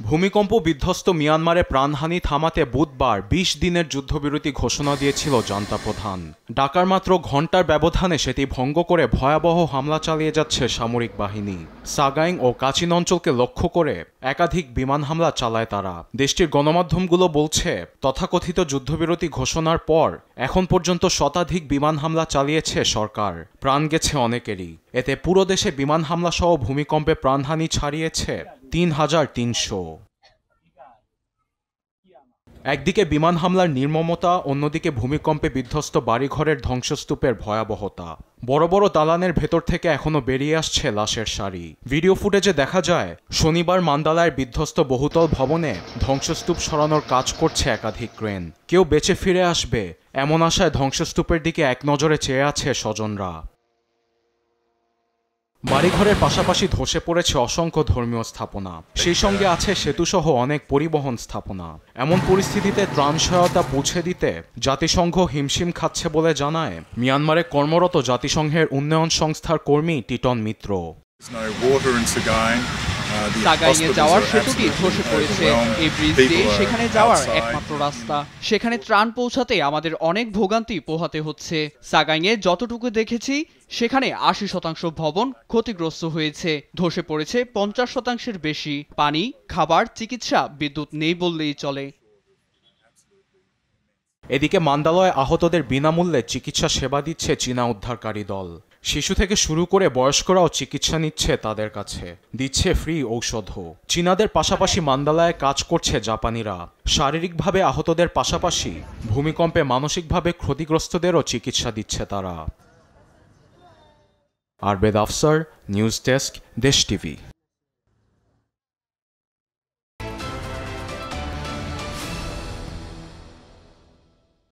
ভূমিকম্প বিধ্বস্ত মিয়ানমারে প্রাণহানি থামাতে বুধবার ২০ দিনের যুদ্ধবিরতি ঘোষণা দিয়েছিল জান্তা প্রধান। ঢাকার মাত্র ঘণ্টার ব্যবধানে সেটি ভঙ্গ করে ভয়াবহ হামলা চালিয়ে যাচ্ছে সামরিক বাহিনী। সাগাইং ও কাচিন অঞ্চলকে লক্ষ্য করে একাধিক বিমান হামলা চালায় তারা। দেশটির গণমাধ্যমগুলো বলছে, তথাকথিত যুদ্ধবিরতি ঘোষণার পর এখন পর্যন্ত শতাধিক বিমান হামলা চালিয়েছে সরকার। প্রাণ গেছে অনেকেরই। এতে পুরো দেশে বিমান হামলা সহ ভূমিকম্পে প্রাণহানি ছাড়িয়েছে ৩,৩০০। একদিকে বিমান হামলার নির্মমতা, অন্যদিকে ভূমিকম্পে বিধ্বস্ত বাড়িঘরের ধ্বংসস্তূপের ভয়াবহতা। বড় বড় দালানের ভেতর থেকে এখনো বেরিয়ে আসছে লাশের সারি। ভিডিও ফুটেজে দেখা যায় শনিবার মান্দালায় বিধ্বস্ত বহুতল ভবনে ধ্বংসস্তূপ সরানোর কাজ করছে একাধিক ক্রেন। কেউ বেঁচে ফিরে আসবে এমন আশায় ধ্বংসস্তূপের দিকে এক নজরে চেয়ে আছে স্বজনরা। বাড়িঘরের পাশাপাশি ধসে পড়েছে অসংখ্য ধর্মীয় স্থাপনা, সেই সঙ্গে আছে সেতুসহ অনেক পরিবহন স্থাপনা। এমন পরিস্থিতিতে ত্রাণ সহায়তা পৌঁছে দিতে জাতিসংঘ হিমশিম খাচ্ছে বলে জানায় মিয়ানমারে কর্মরত জাতিসংঘের উন্নয়ন সংস্থার কর্মী টিটন মিত্র। সাগাইয়ে যাওয়ার সেতুটি ধসে পড়েছে। এই ব্রিজ দিয়ে সেখানে যাওয়ার একমাত্র রাস্তা। সেখানে ত্রাণ পৌঁছাতে আমাদের অনেক ভোগান্তি পোহাতে হচ্ছে। সাগাইয়ে যতটুকু দেখেছি সেখানে ৮০% ভবন ক্ষতিগ্রস্ত হয়েছে। ধসে পড়েছে ৫০%-এর বেশি। পানি, খাবার, চিকিৎসা, বিদ্যুৎ নেই বললেই চলে। এদিকে মান্দালয়ে আহতদের বিনামূল্যে চিকিৎসা সেবা দিচ্ছে চীনা উদ্ধারকারী দল। শিশু থেকে শুরু করে বয়স্করাও চিকিৎসা নিচ্ছে তাদের কাছে, দিচ্ছে ফ্রি ঔষধও। চীনাদের পাশাপাশি মান্দালায় কাজ করছে জাপানিরা। শারীরিকভাবে আহতদের পাশাপাশি ভূমিকম্পে মানসিকভাবে ক্ষতিগ্রস্তদেরও চিকিৎসা দিচ্ছে তারা। আরবেদ আফসার, নিউজ ডেস্ক, দেশ টিভি।